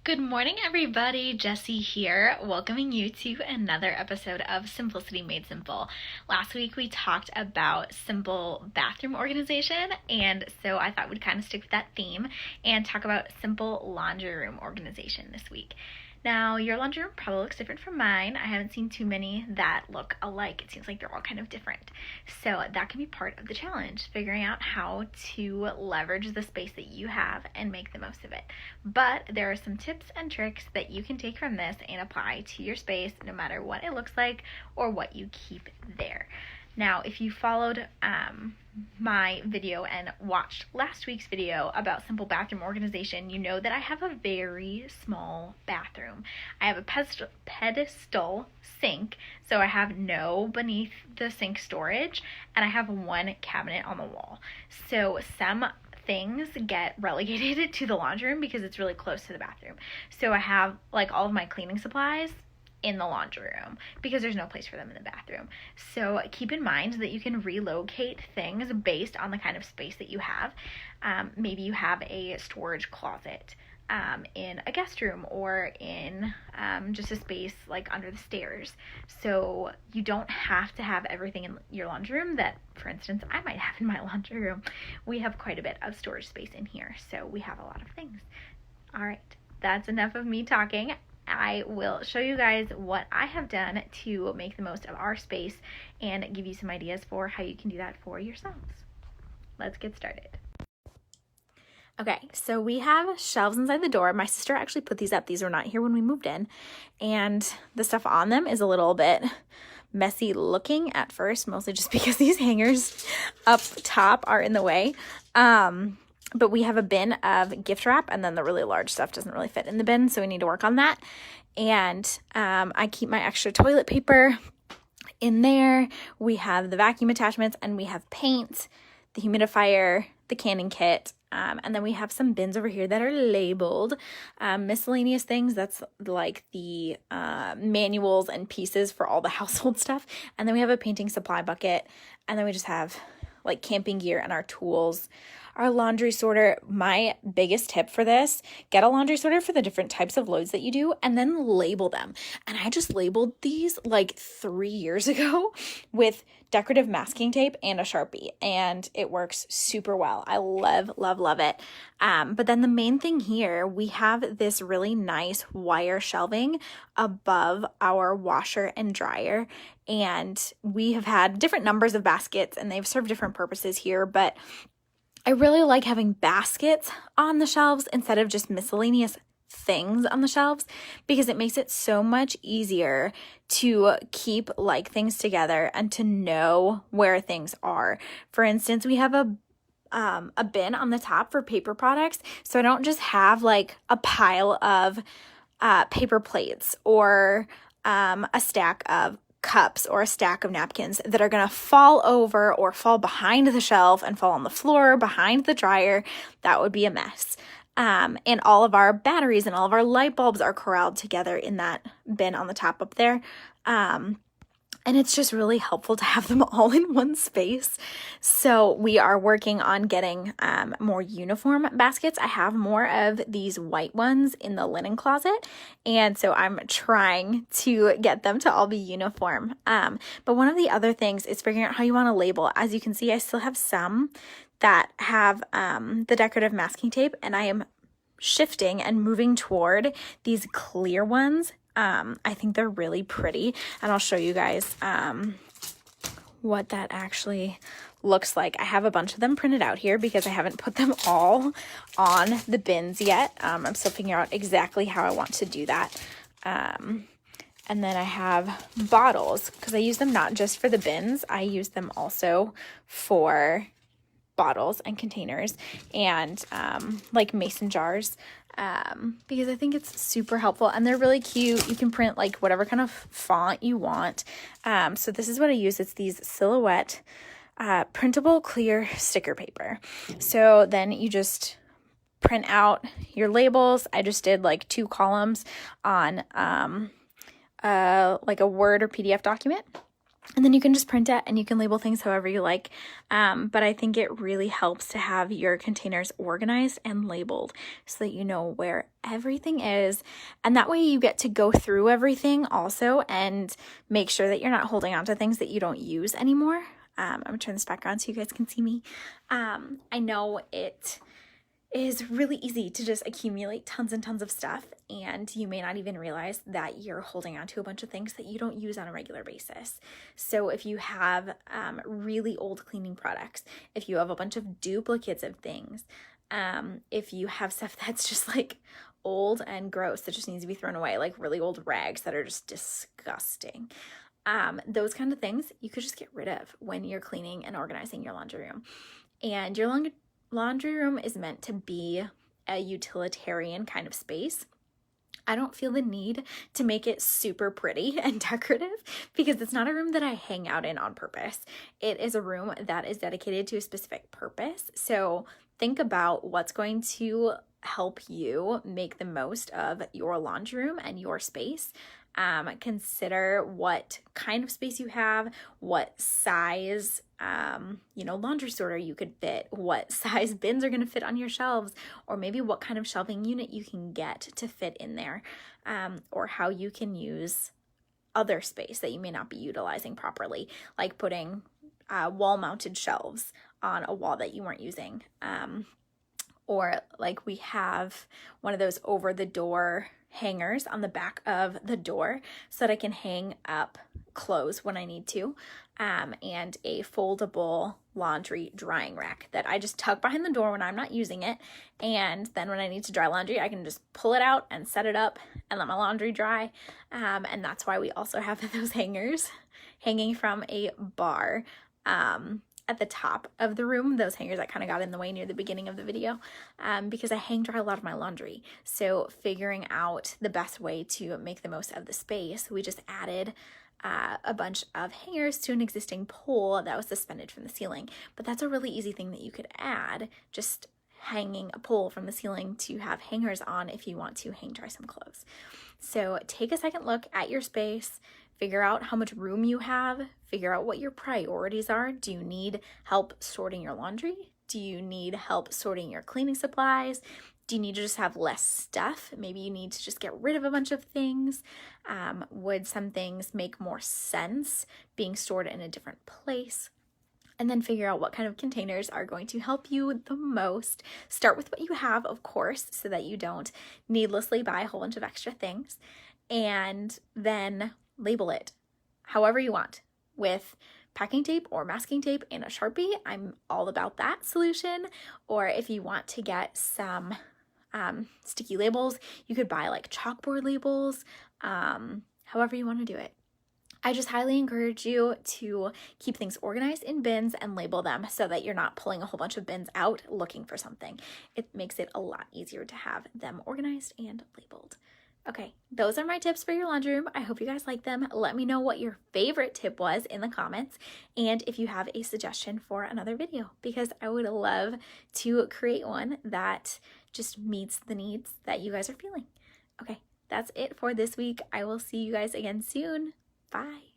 Good morning, everybody. Jessie here, welcoming you to another episode of Simplicity Made Simple. Last week we talked about simple bathroom organization, and so I thought we'd kind of stick with that theme and talk about simple laundry room organization this week. Now, your laundry room probably looks different from mine. I haven't seen too many that look alike. It seems like they're all kind of different. So that can be part of the challenge, figuring out how to leverage the space that you have and make the most of it. But there are some tips and tricks that you can take from this and apply to your space, no matter what it looks like or what you keep there. Now, if you followed my video and watched last week's video about simple bathroom organization, you know that I have a very small bathroom. I have a pedestal sink, so I have no beneath the sink storage, and I have one cabinet on the wall. So some things get relegated to the laundry room because it's really close to the bathroom. So I have like all of my cleaning supplies in the laundry room because there's no place for them in the bathroom. So keep in mind that you can relocate things based on the kind of space that you have. Maybe you have a storage closet in a guest room or in just a space like under the stairs. So you don't have to have everything in your laundry room that, for instance, I might have in my laundry room. We have quite a bit of storage space in here, so we have a lot of things. All right, that's enough of me talking. I will show you guys what I have done to make the most of our space and give you some ideas for how you can do that for yourselves. Let's get started. Okay, so we have shelves inside the door. My sister actually put these up. These were not here when we moved in, and the stuff on them is a little bit messy looking at first, mostly just because these hangers up top are in the way. But we have a bin of gift wrap, and then the really large stuff doesn't really fit in the bin, so we need to work on that. And I keep my extra toilet paper in there. We have the vacuum attachments, and we have paint, the humidifier, the canning kit, and then we have some bins over here that are labeled miscellaneous things. That's like the manuals and pieces for all the household stuff. And then we have a painting supply bucket, and then we just have like camping gear and our tools. Our laundry sorter, my biggest tip for this, get a laundry sorter for the different types of loads that you do and then label them. And I just labeled these like 3 years ago with decorative masking tape and a Sharpie, and it works super well. I love, love, love it. But then the main thing here, we have this really nice wire shelving above our washer and dryer, and we have had different numbers of baskets and they've served different purposes here, but I really like having baskets on the shelves instead of just miscellaneous things on the shelves because it makes it so much easier to keep like things together and to know where things are. For instance, we have a bin on the top for paper products, so I don't just have like a pile of paper plates or a stack of cups or a stack of napkins that are going to fall over or fall behind the shelf and fall on the floor behind the dryer. That would be a mess. And all of our batteries and all of our light bulbs are corralled together in that bin on the top up there. And it's just really helpful to have them all in one space. So we are working on getting more uniform baskets. I have more of these white ones in the linen closet, and so I'm trying to get them to all be uniform. But one of the other things is figuring out how you want to label. As you can see, I still have some that have the decorative masking tape, and I am shifting and moving toward these clear ones. I think they're really pretty, and I'll show you guys what that actually looks like. I have a bunch of them printed out here because I haven't put them all on the bins yet. I'm still figuring out exactly how I want to do that. And then I have bottles because I use them not just for the bins, I use them also for bottles and containers and like mason jars. Because I think it's super helpful and they're really cute. You can print like whatever kind of font you want. So this is what I use. It's these Silhouette printable clear sticker paper. So then you just print out your labels. I just did like 2 columns on like a Word or PDF document. And then you can just print it and you can label things however you like. But I think it really helps to have your containers organized and labeled so that you know where everything is. And that way you get to go through everything also and make sure that you're not holding on to things that you don't use anymore. I'm going to turn this back on so you guys can see me. I know it is really easy to just accumulate tons and tons of stuff, and you may not even realize that you're holding on to a bunch of things that you don't use on a regular basis. So if you have really old cleaning products, if you have a bunch of duplicates of things, if you have stuff that's just like old and gross that just needs to be thrown away, like really old rags that are just disgusting, those kind of things you could just get rid of when you're cleaning and organizing your laundry room. And your laundry room is meant to be a utilitarian kind of space. I don't feel the need to make it super pretty and decorative because it's not a room that I hang out in on purpose. It is a room that is dedicated to a specific purpose. So think about what's going to help you make the most of your laundry room and your space. Consider what kind of space you have, what size, laundry sorter you could fit, what size bins are going to fit on your shelves, or maybe what kind of shelving unit you can get to fit in there, or how you can use other space that you may not be utilizing properly, like putting wall-mounted shelves on a wall that you weren't using, or like we have one of those over-the-door hangers on the back of the door so that I can hang up clothes when I need to, and a foldable laundry drying rack that I just tuck behind the door when I'm not using it, and then when I need to dry laundry I can just pull it out and set it up and let my laundry dry, and that's why we also have those hangers hanging from a bar at the top of the room, those hangers that kind of got in the way near the beginning of the video, because I hang dry a lot of my laundry. So figuring out the best way to make the most of the space, we just added a bunch of hangers to an existing pole that was suspended from the ceiling. But that's a really easy thing that you could add, just hanging a pole from the ceiling to have hangers on if you want to hang dry some clothes. So take a second look at your space. Figure out how much room you have. Figure out what your priorities are. Do you need help sorting your laundry? Do you need help sorting your cleaning supplies? Do you need to just have less stuff? Maybe you need to just get rid of a bunch of things. Would some things make more sense being stored in a different place? And then figure out what kind of containers are going to help you the most. Start with what you have, of course, so that you don't needlessly buy a whole bunch of extra things. And then label it however you want, with packing tape or masking tape and a Sharpie. I'm all about that solution. Or if you want to get some sticky labels, you could buy like chalkboard labels, however you want to do it. I just highly encourage you to keep things organized in bins and label them so that you're not pulling a whole bunch of bins out looking for something. It makes it a lot easier to have them organized and labeled. Okay, those are my tips for your laundry room. I hope you guys like them. Let me know what your favorite tip was in the comments, and if you have a suggestion for another video, because I would love to create one that just meets the needs that you guys are feeling. Okay, that's it for this week. I will see you guys again soon. Bye.